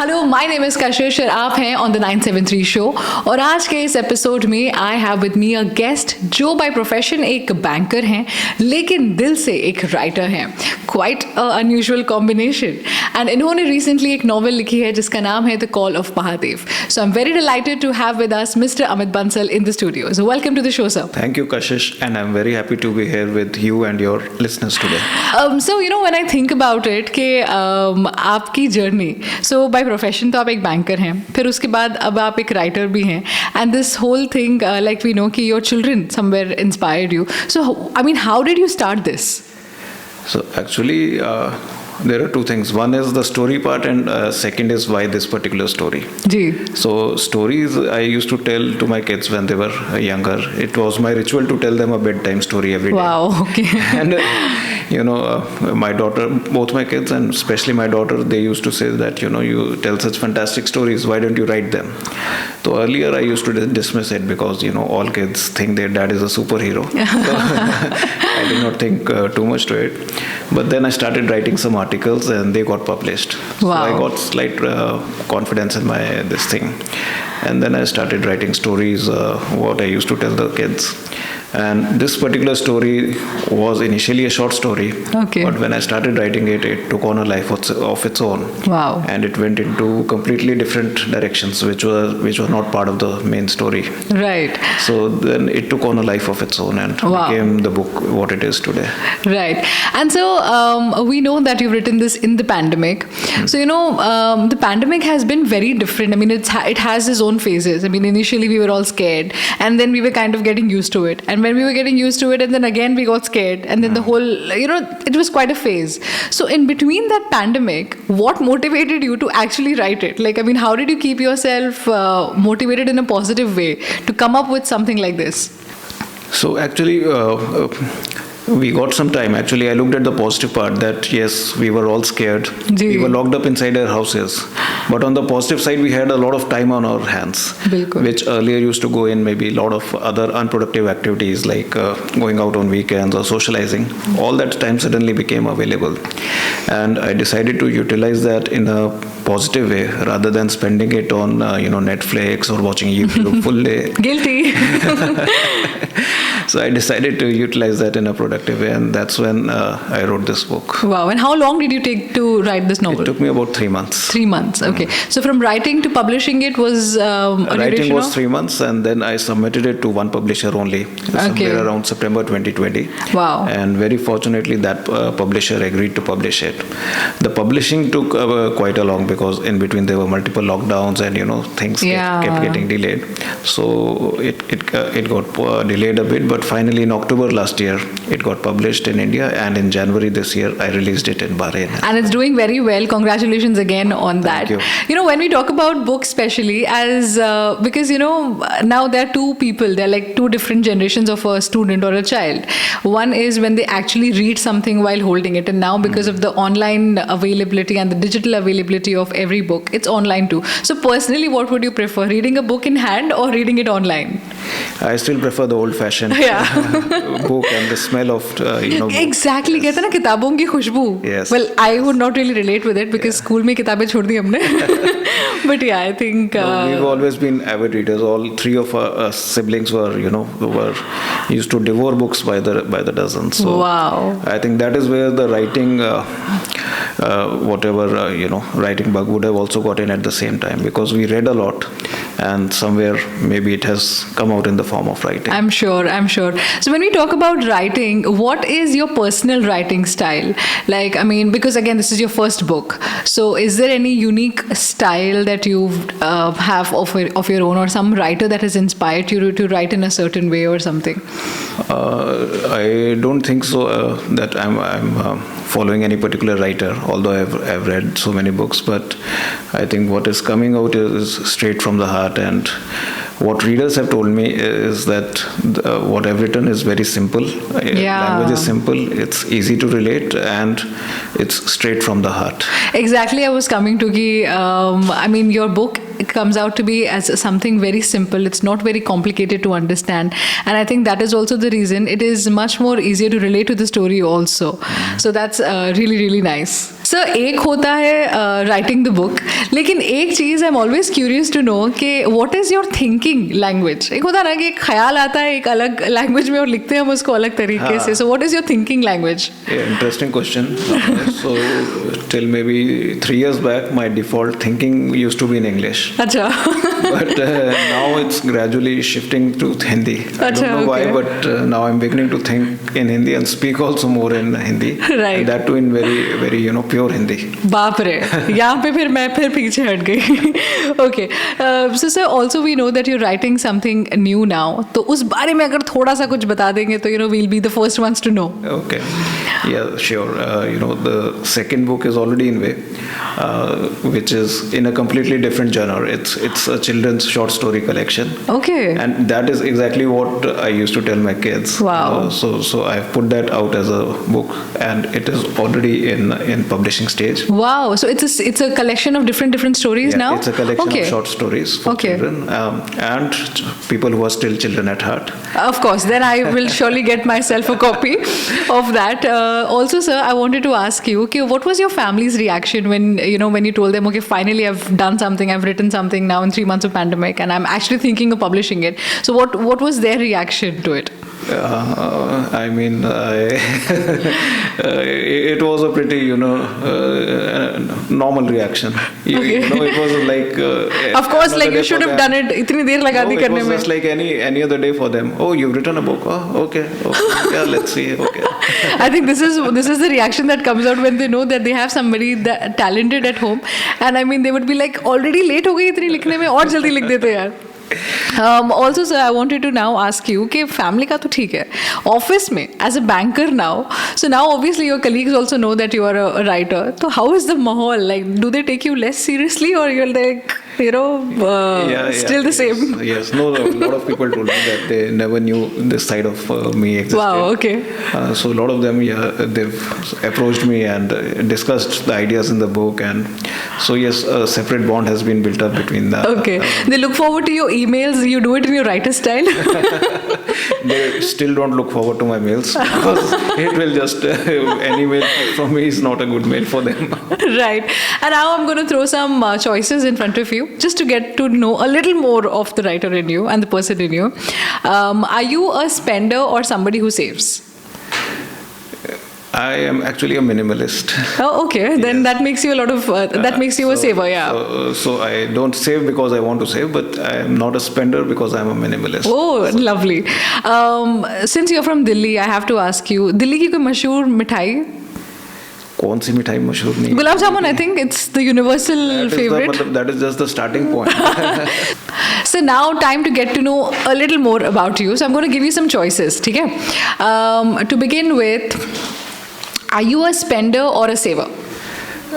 Hello my name is कशिश और आप हैं ऑन द 973 शो। और आज के इस एपिसोड में I have with me a guest जो बाय प्रोफेशन एक बैंकर हैं लेकिन दिल से एक राइटर हैं। Quite unusual combination. एंड इन्होंने रिसेंटली एक नॉवल लिखी है जिसका नाम है the call of Mahadev. So I am very delighted to have with us mister Amit Bansal in the studio. So welcome to the show sir. Thank you, Kashish, and I'm very happy to be here with you and your listeners today. So you know when I think about it कि आपकी journey, so by profession तो आप एक banker हैं, फिर उसके बाद अब आप एक राइटर भी हैं, and this whole thing like we know कि your children somewhere inspired you. So I mean, how did you start this? So actually, there are two things. One is the story part, and second is why this particular story. Ji. So stories I used to tell to my kids when they were younger. It was my ritual to tell them a bedtime story every day. Wow. Okay. And my daughter, both my kids and especially my daughter, they used to say that you tell such fantastic stories. Why don't you write them? So earlier I used to dismiss it because all kids think their dad is a superhero. So I did not think too much to it. But then I started writing some articles and they got published. Wow. So I got slight confidence in this thing. And then I started writing stories, what I used to tell the kids. And this particular story was initially a short story. Okay. But when I started writing it, it took on a life of its own. Wow. And it went into completely different directions, which were not part of the main story. Right. So then it took on a life of its own and Wow. became the book what it is today. Right. And so we know that you've written this in the pandemic. So the pandemic has been very different. I mean, it has its own phases. I mean, initially we were all scared, and then we were kind of getting used to it. And when we were getting used to it, and then again we got scared, and then the whole, it was quite a phase. So in between that pandemic, what motivated you to actually write it? Like, I mean, how did you keep yourself motivated in a positive way to come up with something like this? So actually, we got some time. Actually, I looked at the positive part that yes, we were all scared. Ji. We were locked up inside our houses. But on the positive side, we had a lot of time on our hands, Bilkul. which earlier used to go in maybe a lot of other unproductive activities like going out on weekends or socializing. All that time suddenly became available. And I decided to utilize that in a positive way rather than spending it on Netflix or watching YouTube full day. Guilty. So I decided to utilize that in a productive way, and that's when I wrote this book. Wow. And how long did you take to write this novel? It took me about 3 months. 3 months. Okay. So from writing to publishing it was a Writing duration was of? 3 months, and then I submitted it to one publisher only, somewhere around September 2020. Wow. And very fortunately, that publisher agreed to publish it. The publishing took quite a long because in between there were multiple lockdowns and things kept getting delayed. So it got delayed a bit, but finally in October last year it got published in India, and in January this year I released it in Bahrain. And it's doing very well. Congratulations again on that. Thank you. When we talk about books, especially as because now there are two people. There are like two different generations of a student or a child. One is when they actually read something while holding it, and now because of the online availability and the digital availability of every book, it's online too. So personally, what would you prefer, reading a book in hand or reading it online? I still prefer the old-fashioned book and the smell of Exactly. कहते हैं ना किताबों की खुशबू. Yes. Well, I would not really relate with it because school में किताबें छोड़ दी हमने. But yeah, I think we've always been avid readers. All three of our siblings were used to devour books by the dozen. So wow. I think that is where the writing writing bug would have also got in at the same time, because we read a lot, and somewhere maybe it has come out in the form of writing. I'm sure. So when we talk about writing, what is your personal writing style? Like, I mean, because again, this is your first book. So is there any unique style that you have of your own, or some writer that has inspired you to write in a certain way or something? I don't think so that I'm following any particular writer, although I've read so many books, but I think what is coming out is straight from the heart. And what readers have told me is that what I've written is very simple. Language is simple, it's easy to relate, and it's straight from the heart. Exactly, I was coming to I mean, your book comes out to be as something very simple. It's not very complicated to understand, and I think that is also the reason it is much more easier to relate to the story also. So that's really really nice. So एक होता है writing the book, लेकिन एक चीज़ I'm always curious to know कि what is your thinking language? एक होता है ना कि एक ख्याल आता है एक अलग language में और लिखते हैं हम उसको अलग तरीके से. So what is your thinking language? Yeah, interesting question. So till maybe 3 years back, my default thinking used to be in English. अच्छा. But now it's gradually shifting to Hindi. I don't know why, but now I'm beginning to think in Hindi and speak also more in Hindi. Right. And that too in very, very, pure Hindi. बाप रे, यहाँ पे फिर मैं पीछे हट गई. Okay. So sir, also we know that you're writing something new now. तो उस बारे में अगर थोड़ा सा कुछ बता देंगे तो we'll be the first ones to know. Okay. Yeah, sure. The second book is already in way, which is in a completely different genre. It's a children's short story collection. Okay. And that is exactly what I used to tell my kids. Wow. So I've put that out as a book, and it is already in publishing stage. Wow. So it's a collection of different stories now? It's a collection of short stories for children and people who are still children at heart. Of course. Then I will surely get myself a copy of that. Also, sir, I wanted to ask you, okay, what was your family's reaction when you told them, okay, finally I've done something, I've written something now in 3 months of pandemic, and I'm actually thinking of publishing it. So what was their reaction to it? I mean, it was a pretty, normal reaction. It was like. Of course, like you should have done it. इतनी देर लगा दी करने में. It was just like any other day for them. Oh, you've written a book. Oh, okay. Yeah, let's see. Okay. I think this is the reaction that comes out when they know that they have somebody that talented at home, and I mean they would be like already late हो गई इतनी लिखने में और जल्दी लिख देते यार. Also, sir, I wanted to now ask you, कि family का तो ठीक है, office में as a banker now, so now obviously your colleagues also know that you are a writer. So how is the mahal? Like, do they take you less seriously, or you're like, still the same? Yes, no, a lot of people told me that they never knew this side of me existed. Wow, okay. So a lot of them, they've approached me and discussed the ideas in the book, and so yes, a separate bond has been built up between them. Okay, they look forward to your emails. You do it in your writer style. They still don't look forward to my mails because it will just any mail from me is not a good mail for them. Right. And now I'm going to throw some choices in front of you just to get to know a little more of the writer in you and the person in you. Are you a spender or somebody who saves? I am actually a minimalist. Oh, okay. Then that makes you a lot of that makes you a saver, yeah. So I don't save because I want to save, but I am not a spender because I am a minimalist. Oh, lovely. Since you're from Delhi, I have to ask you, Delhi की कोई मशहूर मिठाई? कौन सी मिठाई मशहूर नहीं? Gulab jamun, I think it's the universal favorite. That is just the starting point. So now time to get to know a little more about you. So I'm going to give you some choices, ठीक है? To begin with, are you a spender or a saver?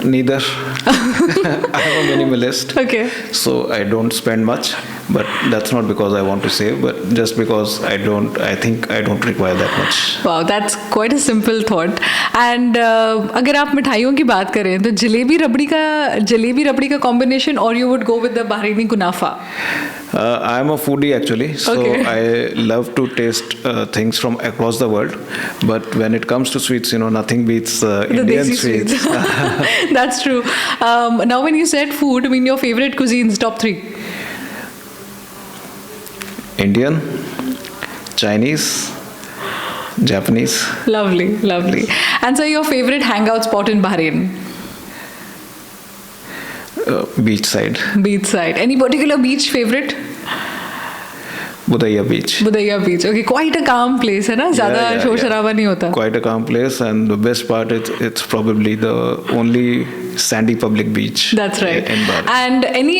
Neither. I am a minimalist. Okay. So I don't spend much, but that's not because I want to save, but just because I think I don't require that much. Wow, that's quite a simple thought. And अगर आप मिठाइयों की बात करें तो जलेबी रबड़ी का combination, or you would go with the Bahraini kunafa? I am a foodie actually, so I love to taste things from across the world. But when it comes to sweets, nothing beats Indian sweets. That's true. Now, when you said food, I mean your favorite cuisines, top 3? Indian, Chinese, Japanese. Lovely, lovely. And so, your favorite hangout spot in Bahrain? Beachside. Beachside. Any particular beach favorite? Budaiya Beach. Budaiya Beach. Okay, quite a calm place, है ना? ज़्यादा शोर शराबा नहीं होता. Quite a calm place, and the best part it's probably the only sandy public beach. That's right. In Bahrain. And any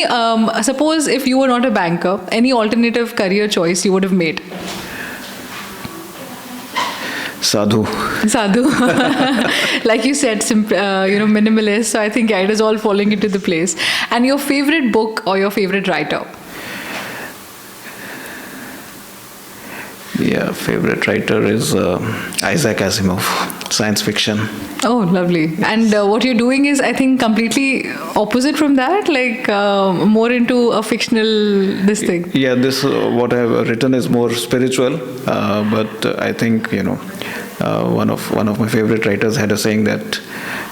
suppose if you were not a banker, any alternative career choice you would have made? Sadhu. Like you said, minimalist. So I think it is all falling into the place. And your favorite book or your favorite writer? Yeah, favorite writer is Isaac Asimov. science fiction. Oh, lovely. And what you're doing is, I think, completely opposite from that, like more into a fictional this thing. Yeah, this what I've written is more spiritual, but I think one of my favorite writers had a saying that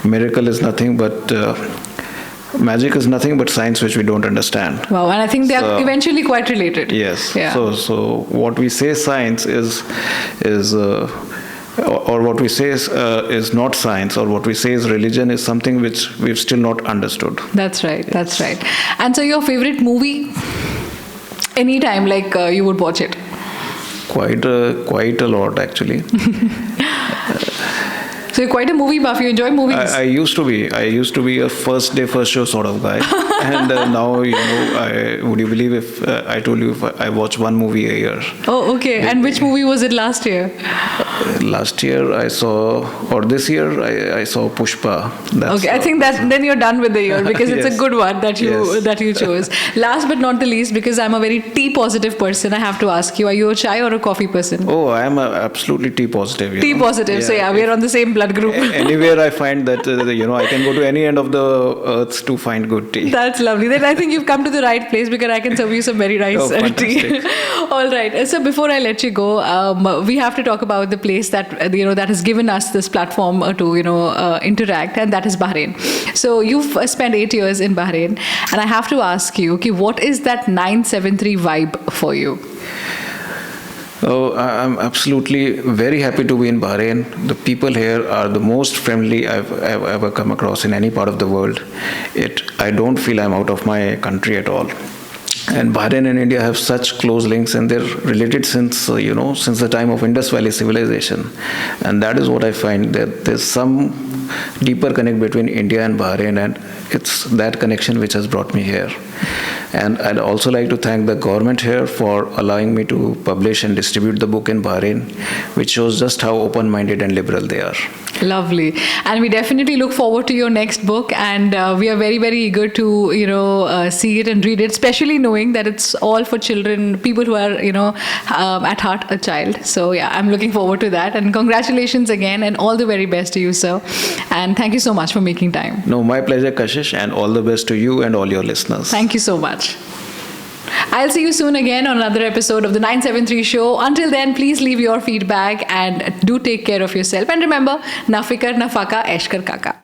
miracle is nothing but magic is nothing but science which we don't understand. Wow, and I think they are eventually quite related. Yes. Yeah. So what we say science is or what we say is not science, or what we say is religion, is something which we've still not understood. That's right. That's right. And so, your favorite movie? Anytime, like you would watch it? Quite a lot, actually. So you're quite a movie buff. You enjoy movies. I used to be a first day, first show sort of guy, and now would you believe if I told you if I watch one movie a year? Oh, okay. And which movie was it last year? Last year this year I saw Pushpa. Okay, I think that then you're done with the year, because it's Yes. a good one that you Yes. chose. Last but not the least, because I'm a very tea positive person, I have to ask you: are you a chai or a coffee person? Oh, I am absolutely tea positive. Tea positive. So we're on the same blood group. Anywhere I find that I can go to any end of the earth to find good tea. That's lovely. Then I think you've come to the right place, because I can serve you some very nice tea. Fantastic. All right. So before I let you go, we have to talk about the place that that has given us this platform to interact, and that is Bahrain. So you've spent 8 years in Bahrain, and I have to ask you, okay, what is that 973 vibe for you? Oh, I'm absolutely very happy to be in Bahrain. The people here are the most friendly I've ever come across in any part of the world. I don't feel I'm out of my country at all. And Bahrain and India have such close links, and they're related since since the time of Indus Valley civilization. And that is what I find, that there's some deeper connect between India and Bahrain, and it's that connection which has brought me here. And I'd also like to thank the government here for allowing me to publish and distribute the book in Bahrain, which shows just how open-minded and liberal they are. Lovely. And we definitely look forward to your next book, and we are very, very eager to see it and read it, especially knowing that it's all for children, people who are at heart a child. So yeah, I'm looking forward to that, and congratulations again, and all the very best to you, sir. And thank you so much for making time. No, my pleasure, Kashish, and all the best to you and all your listeners. Thank you so much. I'll see you soon again on another episode of the 973 Show. Until then, please leave your feedback and do take care of yourself. And remember, na fikar na faka, aishkar kaka.